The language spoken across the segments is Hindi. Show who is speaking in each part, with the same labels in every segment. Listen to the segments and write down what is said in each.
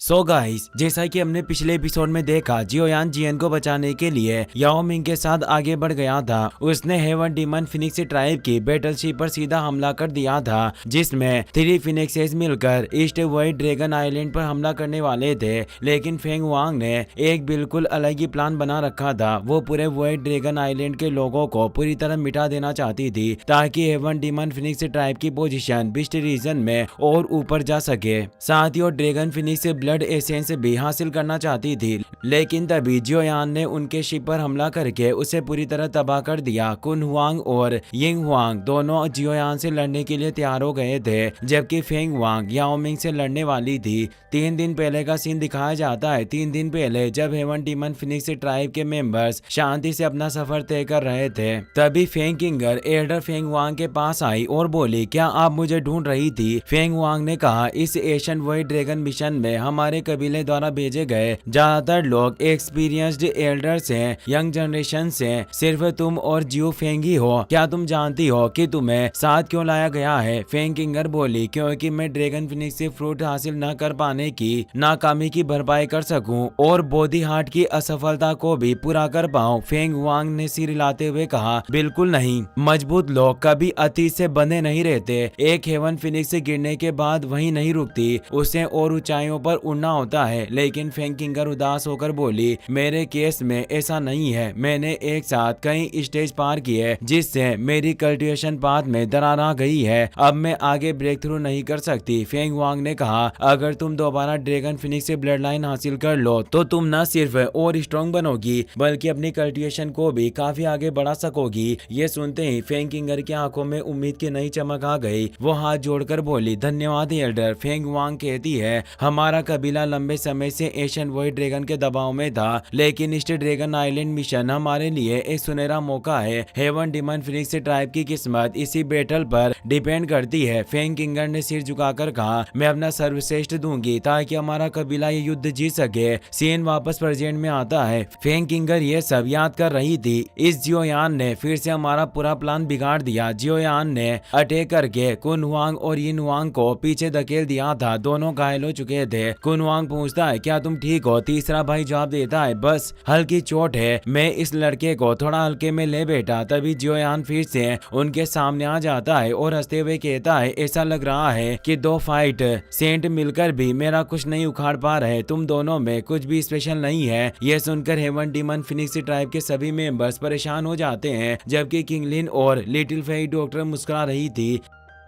Speaker 1: सो गाइस, जैसा कि हमने पिछले एपिसोड में देखा, जियोयान जियन को बचाने के लिए याओ मिंग के साथ आगे बढ़ गया था। उसने हेवन डीमन फिनिक्स ट्राइब की बैटलशिप पर सीधा हमला कर दिया था, जिसमें 3 फिनिक्सेस मिलकर ईस्ट वाइट ड्रैगन आइलैंड पर हमला करने वाले थे। लेकिन फेंग वांग ने एक बिल्कुल अलग ही प्लान बना रखा था। वो पूरे वाइट ड्रैगन आइलैंड के लोगों को पूरी तरह मिटा देना चाहती थी, ताकि हेवन डीमन फिनिक्स ट्राइब की पोजीशन बिस्ट रीजन में और ऊपर जा सके। साथ ही वो ड्रैगन फिनिक्स से ब्लड एसेंस भी हासिल करना चाहती थी। लेकिन तभी जियोयान ने उनके शिप पर हमला करके उसे पूरी तरह तबाह कर दिया। कुन हुआंग और यिंग हुआंग दोनों जियोयान से लड़ने के लिए तैयार हो गए थे, जबकि फेंग वांग याओ मिंग से लड़ने वाली थी। 3 दिन पहले का सीन दिखाया जाता है। 3 दिन पहले जब हेवन डीमन फिनिक्स ट्राइब के मेंबर्स शांति से अपना सफर तय कर रहे थे, तभी फेंग किंगर एल्डर फेंग वांग के पास आई और बोली, क्या आप मुझे ढूंढ रही थी? फेंग वांग ने कहा, इस एशियन वाइट ड्रैगन मिशन में हमारे कबीले द्वारा भेजे गए ज्यादातर लोग एक्सपीरियंस्ड एल्डर्स हैं, यंग जनरेशन से। सिर्फ तुम और जियो फेंग ही हो। क्या तुम जानती हो कि तुम्हें साथ क्यों लाया गया है? फेंग किंगर बोली, क्योंकि मैं ड्रैगन फिनिक्स से फ्रूट हासिल न कर पाने की नाकामी की भरपाई कर सकूं और बोधी हार्ट की असफलता को भी पूरा कर पाऊं। फेंग वांग ने सिर हिलाते हुए कहा, बिल्कुल नहीं, मजबूत लोग कभी अतीत से बंधे नहीं रहते। एक हेवन फिनिक्स से गिरने के बाद वहीं नहीं रुकती, उसे और ऊंचाइयों पर उड़ना होता है। लेकिन फेंग किंगर उदास होकर बोली, मेरे केस में ऐसा नहीं है। मैंने एक साथ कई स्टेज पार किए, जिससे मेरी कल्टिवेशन पाथ में दरार आ गई है। अब मैं आगे ब्रेक थ्रू नहीं कर सकती। फेंग वांग ने कहा, अगर तुम दोबारा ड्रैगन फिनिक्स से ब्लड लाइन हासिल कर लो तो तुम न सिर्फ और स्ट्रॉन्ग बनोगी, बल्कि अपनी कल्टिवेशन को भी काफी आगे बढ़ा सकोगी। ये सुनते ही फेंग किंगर की आंखों में उम्मीद की नई चमक आ गई। वो हाथ जोड़कर बोली, धन्यवाद एल्डर। फेंग वांग कहती है, हमारा कबीला लंबे समय से एशियन वाइट ड्रैगन के दबाव में था, लेकिन ईस्ट ड्रैगन आइलैंड मिशन हमारे लिए एक सुनहरा मौका है। हेवन डीमन फिनिक्स ट्राइब की किस्मत इसी बैटल पर डिपेंड करती है। फेंग किंगर ने सिर झुकाकर कहा, मैं अपना सर्वश्रेष्ठ दूंगी ताकि हमारा कबीला ये युद्ध जीत सके। सीन वापस प्रेजेंट में आता है। फेंग किंगर ये सब याद कर रही थी। इस जियोयान ने फिर से हमारा पूरा प्लान बिगाड़ दिया। जियोयान ने अटैक करके कुन हुआंग और यिन हुआंग को पीछे धकेल दिया था। दोनों घायल हो चुके थे। कुन हुआंग पूछता है, क्या तुम ठीक हो? तीसरा भाई जवाब देता है, बस हल्की चोट है, मैं इस लड़के को थोड़ा हल्के में ले बैठा। तभी जियोयान फिर से उनके सामने आ जाता है और हंसते हुए कहता है, ऐसा लग रहा है कि 2 फाइट सेंट मिलकर भी मेरा कुछ नहीं उखाड़ पा रहे। तुम दोनों में कुछ भी स्पेशल नहीं है। यह सुनकर हेवन डीमन फिनिक्स ट्राइब के सभी मेंबर्स परेशान हो जाते हैं, जबकि किंगलिन और लिटिल फेई डॉक्टर मुस्कुरा रही थी।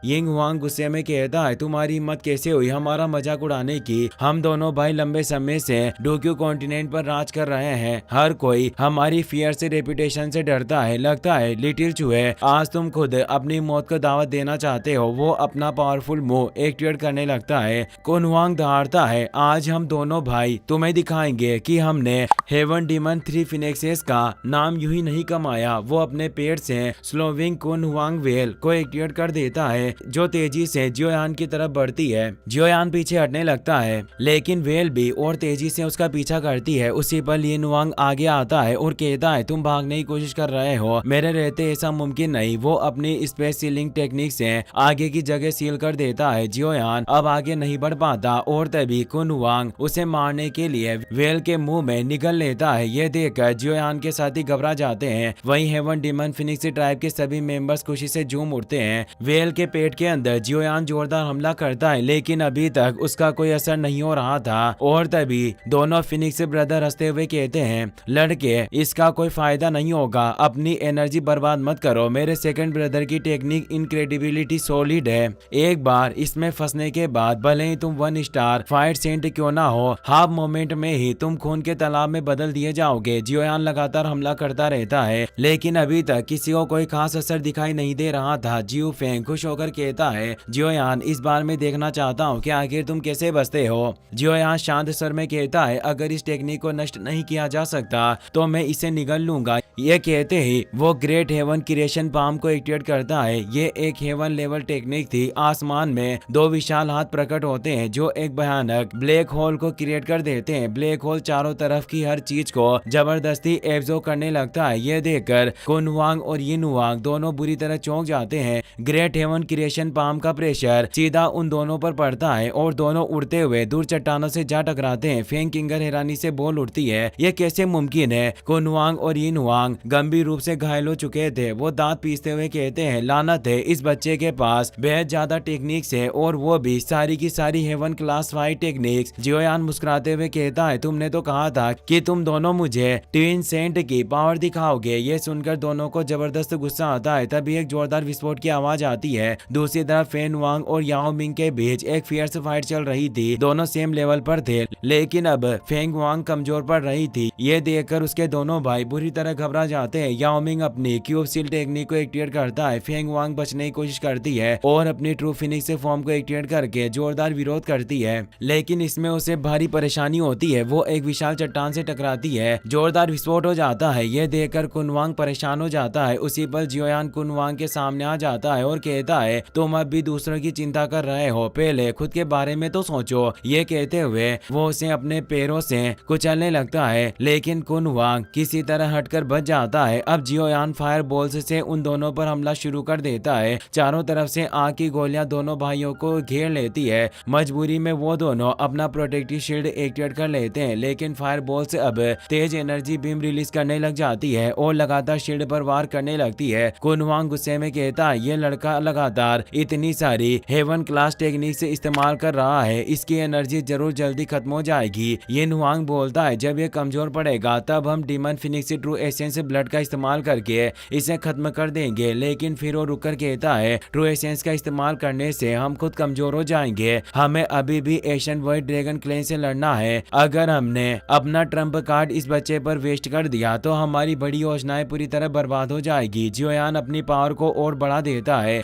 Speaker 1: यिंग हुआंग गुस्से में कहता है, तुम्हारी हिम्मत कैसे हुई हमारा मजाक उड़ाने की? हम दोनों भाई लंबे समय से डोक्यू कॉन्टिनेंट पर राज कर रहे हैं। हर कोई हमारी फियर से रेपुटेशन से डरता है। लगता है लिटिल चूहे, आज तुम खुद अपनी मौत को दावत देना चाहते हो। वो अपना पावरफुल मूव एक्टिवेट करने लगता है। कुन हुआंग दहाड़ता है, आज हम दोनों भाई तुम्हें दिखाएंगे कि हमने हेवन डीमन 3 फिनिक्सेस का नाम यूं ही नहीं कमाया। वो अपने पेड़ से स्लोविंग कुन हुआंग वेल को एक्टिवेट कर देता है, जो तेजी से जियोयान की तरफ बढ़ती है। जियोयान पीछे हटने लगता है, लेकिन वेल भी और तेजी से उसका पीछा करती है। उसी पर यिन हुआंग आगे आता है और कहता है, तुम भागने की कोशिश कर रहे हो, मेरे रहते ऐसा मुमकिन नहीं। वो अपनी स्पेस सीलिंग टेक्निक से आगे की जगह सील कर देता है। जियोयान अब आगे नहीं बढ़ पाता और तभी कुन हुआंग उसे मारने के लिए वेल के मुंह में निगल लेता है। यह देखकर जियोयान के साथी घबरा जाते हैं। वहीं हेवन डीमन फिनिक्स ट्राइब के सभी मेंबर्स खुशी से झूम उठते हैं। वेल के पेट के अंदर जियोयान जोरदार हमला करता है, लेकिन अभी तक उसका कोई असर नहीं हो रहा था। और तभी दोनों फिनिक्स ब्रदर हंसते हुए कहते हैं, लड़के, इसका कोई फायदा नहीं होगा, अपनी एनर्जी बर्बाद मत करो। मेरे सेकंड ब्रदर की टेक्निक इनक्रेडिबिलिटी सॉलिड है। एक बार इसमें फंसने के बाद भले ही तुम 1 स्टार फाइट सेंट क्यों ना हो, हाफ मोमेंट में ही तुम खून के तालाब में बदल दिए जाओगे। जियोयान लगातार हमला करता रहता है, लेकिन अभी तक किसी को कोई खास असर दिखाई नहीं दे रहा था। जियो फेंग खुश होकर कहता है, जियोयान, इस बार मैं देखना चाहता हूँ कि आखिर तुम कैसे बचते हो। जियोयान शांत स्वर में कहता है, अगर इस टेक्निक को नष्ट नहीं किया जा सकता तो मैं इसे निगल लूंगा। यह कहते ही वो ग्रेट हेवन क्रिएशन पाम को एक्टिवेट करता है। ये एक हेवन लेवल टेक्निक थी। आसमान में 2 विशाल हाथ प्रकट होते हैं, जो एक भयानक ब्लैक होल को क्रिएट कर देते हैं। ब्लैक होल चारों तरफ की हर चीज को जबरदस्ती एब्जॉर्ब करने लगता है। यह देखकर कुन हुआंग और यिन हुआंग दोनों बुरी तरह चौंक जाते हैं। ग्रेट हेवन क्रिएशन पाम का प्रेशर सीधा उन दोनों पर पड़ता है और दोनों उड़ते हुए दूर चट्टानों से जा टकराते हैं। फेंग किंगर हैरानी से बोल उठती है, यह कैसे मुमकिन है? कुन वांग और यिन वांग गंभीर रूप से घायल हो चुके थे। वो दांत पीसते हुए कहते हैं, लानत है, इस बच्चे के पास बेहद ज्यादा टेक्निक्स है और वो भी सारी की सारी हेवन क्लास फाइट टेक्निक्स। जियोयान मुस्कुराते हुए कहता है, तुमने तो कहा था कि तुम दोनों मुझे ट्विन सेंट की पावर दिखाओगे। ये सुनकर दोनों को जबरदस्त गुस्सा आता है। तभी एक जोरदार विस्फोट की आवाज आती है। दूसरी तरफ फेन वांग और याओ मिंग के बीच एक फियर्स फाइट चल रही थी। दोनों सेम लेवल पर थे, लेकिन अब फेंग वांग कमजोर पड़ रही थी। ये देखकर उसके दोनों भाई बुरी तरह घबरा जाते हैं। याओ मिंग अपनी क्यूब सील टेक्निक को एक्टिवेट करता है। फेंग वांग बचने की कोशिश करती है और अपनी ट्रू फिनिक्स से फॉर्म को एक्टिवेट करके जोरदार विरोध करती है, लेकिन इसमें उसे भारी परेशानी होती है। वो एक विशाल चट्टान से टकराती है। जोरदार विस्फोट हो जाता है। यह देखकर कुनवांग परेशान हो जाता है। उसी पर जियोयान कुनवांग के सामने आ जाता है और कहता है, तुम अब भी दूसरों की चिंता कर रहे हो, पहले खुद के बारे में तो सोचो। ये कहते हुए वो उसे अपने पैरों से कुचलने लगता है, लेकिन कुनवांग किसी तरह हटकर बच जाता है। अब जियोयान फायर बॉल्स से उन दोनों पर हमला शुरू कर देता है। चारों तरफ से आग की गोलियां दोनों भाइयों को घेर लेती है। मजबूरी में वो दोनों अपना प्रोटेक्टिव शील्ड एक्टिवेट कर लेते हैं, लेकिन फायर बॉल्स अब तेज एनर्जी बीम रिलीज करने लग जाती है और लगातार शील्ड पर वार करने लगती है। कुनवांग गुस्से में कहता है, ये लड़का लगातार इतनी सारी हेवन क्लास टेक्निक से इस्तेमाल कर रहा है, इसकी एनर्जी जरूर जल्दी खत्म हो जाएगी। ये नुआंग बोलता है, जब ये कमजोर पड़ेगा तब हम demon Phoenix true essence blood का इस्तेमाल करके इसे खत्म कर देंगे। लेकिन फिर वो रुककर कहता है, ट्रू एसेंस का इस्तेमाल करने से हम खुद कमजोर हो जाएंगे। हमें अभी भी एशियन वाइट ड्रैगन क्लेन से लड़ना है। अगर हमने अपना ट्रम्प कार्ड इस बच्चे पर वेस्ट कर दिया तो हमारी बड़ी योजनाएं पूरी तरह बर्बाद हो जाएगी। जियोयान अपनी पावर को और बढ़ा देता है।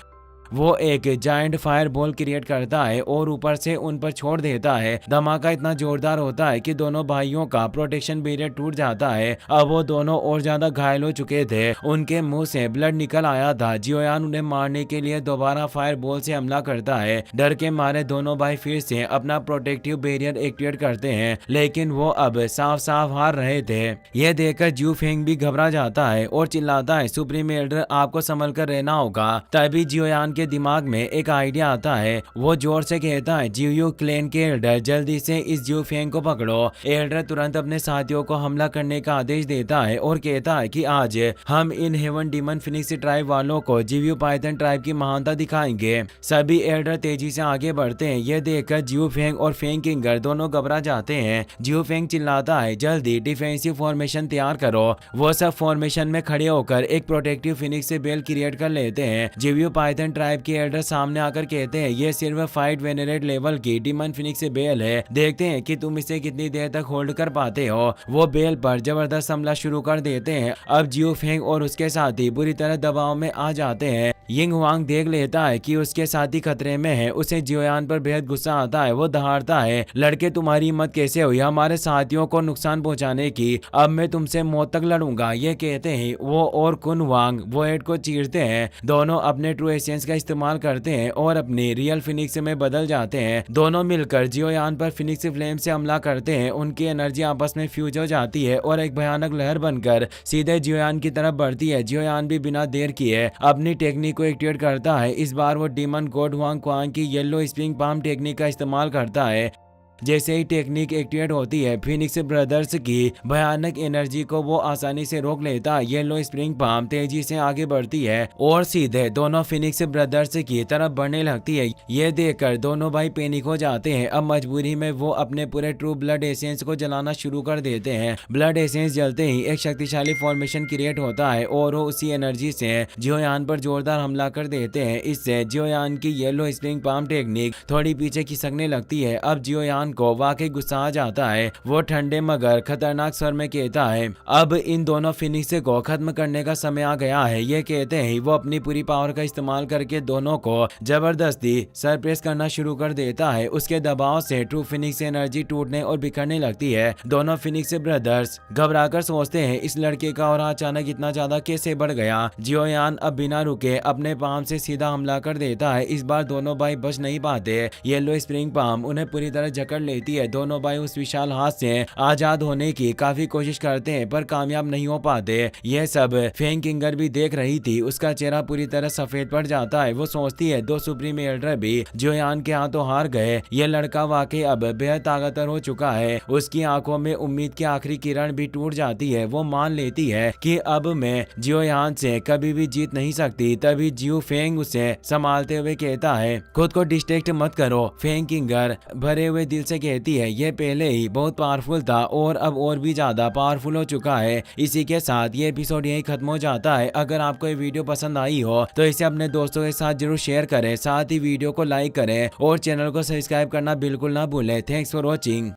Speaker 1: वो एक जायंट फायर बॉल क्रिएट करता है और ऊपर से उन पर छोड़ देता है। धमाका इतना जोरदार होता है कि दोनों भाइयों का प्रोटेक्शन बैरियर टूट जाता है। अब वो दोनों और ज्यादा घायल हो चुके थे, उनके मुंह से ब्लड निकल आया था। जियोयान उन्हें मारने के लिए दोबारा फायर बॉल से हमला करता है। डर के मारे दोनों भाई फिर से अपना प्रोटेक्टिव बैरियर एक्टिवेट करते हैं, लेकिन वो अब साफ साफ हार रहे थे। यह देखकर ज्यू फेंग भी घबरा जाता है और चिल्लाता है, सुप्रीम एल्डर आपको संभल कर रहना होगा। तभी जियोयान के दिमाग में एक आइडिया आता है। वो जोर से कहता है, जियो क्लेन के एल्डर, जल्दी से इस ज्यू फेंग को पकड़ो। एल्डर तुरंत अपने साथियों को हमला करने का आदेश देता है और कहता है कि आज हम in heaven demon Phoenix tribe वालों को जियो पाइथन ट्राइब की महानता दिखाएंगे। सभी एल्डर तेजी से आगे बढ़ते हैं। यह देखकर जियो फेंग और फेंग किंगर दोनों घबरा जाते हैं। जियो फेंग चिल्लाता है, जल्दी डिफेंसिव फॉर्मेशन तैयार करो। वो सब फॉर्मेशन में खड़े होकर एक प्रोटेक्टिव फिनिक्स से बेल क्रिएट कर लेते हैं। जियो पाइथन ट्राइब के एल्डर सामने आकर कहते हैं, ये सिर्फ फाइट वेनरेट लेवल की डीमन फिनिक्स बेल है, देखते हैं कि तुम इसे कितनी देर तक होल्ड कर पाते हो। वो बेल पर जबरदस्त हमला शुरू कर देते हैं। अब जियो फेंग और उसके साथी बुरी तरह दबाव में आ जाते हैं। यिंग वांग देख लेता है कि उसके साथी खतरे में है। उसे जियोयान पर बेहद गुस्सा आता है। वो दहाड़ता है, लड़के तुम्हारी हिम्मत कैसे हुई हमारे साथियों को नुकसान पहुंचाने की? अब मैं तुमसे मौत तक लड़ूंगा। ये कहते ही वो और कुन वांग वोएड को चीरते हैं। दोनों अपने ट्रू एसेंस का इस्तेमाल करते हैं और अपनी रियल फिनिक्स में बदल जाते हैं। दोनों मिलकर जियोयान पर फिनिक्स फ्लेम से हमला करते हैं। उनकी एनर्जी आपस में फ्यूज हो जाती है और एक भयानक लहर बनकर सीधे जियोयान की तरफ बढ़ती है। जियोयान भी बिना देर किए अपनी टेक्निक को एक्टिवेट करता है। इस बार वो डीमन गॉड वांग क्वांग की येलो स्प्रिंग पाम टेक्निक का इस्तेमाल करता है। जैसे ही टेक्निक एक्टिवेट होती है, फिनिक्स ब्रदर्स की भयानक एनर्जी को वो आसानी से रोक लेता है। येलो स्प्रिंग पाम तेजी से आगे बढ़ती है और सीधे दोनों फिनिक्स ब्रदर्स की तरफ बढ़ने लगती है। ये देखकर दोनों भाई पैनिक हो जाते हैं। अब मजबूरी में वो अपने पूरे ट्रू ब्लड एसेंस को जलाना शुरू कर देते हैं। ब्लड एसेंस जलते ही एक शक्तिशाली फॉर्मेशन क्रिएट होता है और वो उसी एनर्जी से जियोयान पर जोरदार हमला कर देते हैं। इससे जियोयान की येलो स्प्रिंग पाम टेक्निक थोड़ी पीछे खिसकने लगती है। अब जियोयान को वाकई गुस्सा आ जाता है। वो ठंडे मगर खतरनाक स्वर में कहता है, अब इन दोनों फिनिक्स को खत्म करने का समय आ गया है। ये कहते ही वो अपनी पूरी पावर का इस्तेमाल करके दोनों को जबरदस्ती सरप्रेस करना शुरू कर देता है। उसके दबाव से ट्रू फिनिक्स एनर्जी टूटने और बिखरने लगती है। दोनों फिनिक्स ब्रदर्स घबराकर सोचते हैं, इस लड़के का और अचानक इतना ज्यादा कैसे बढ़ गया। जियोयान अब बिना रुके अपने पाम से सीधा हमला कर देता है। इस बार दोनों भाई बच नहीं पाते। येलो स्प्रिंग पाम उन्हें पूरी तरह जकड़ पकड़ लेती है। दोनों भाई उस विशाल हाथ से आजाद होने की काफी कोशिश करते हैं पर कामयाब नहीं हो पाते। यह सब फेंग किंगर भी देख रही थी। उसका चेहरा पूरी तरह सफेद पड़ जाता है। वो सोचती है दो सुप्रीम एल्डर भी जोयान के हाथों हार गए। यह लड़का वाकई अब बेहद ताकतवर हो चुका है। उसकी आंखों में उम्मीद की आखिरी किरण भी टूट जाती है। वो मान लेती है कि अब मैं जियोयान से कभी भी जीत नहीं सकती। तभी जियो फेंग उसे संभालते हुए कहता है खुद को डिस्ट्रैक्ट मत करो। फेंग किंगर भरे हुए दिल से कहती है यह पहले ही बहुत पावरफुल था और अब और भी ज्यादा पावरफुल हो चुका है। इसी के साथ ये एपिसोड यही खत्म हो जाता है। अगर आपको ये वीडियो पसंद आई हो तो इसे अपने दोस्तों के साथ जरूर शेयर करें। साथ ही वीडियो को लाइक करें और चैनल को सब्सक्राइब करना बिल्कुल ना भूलें। Thanks for watching.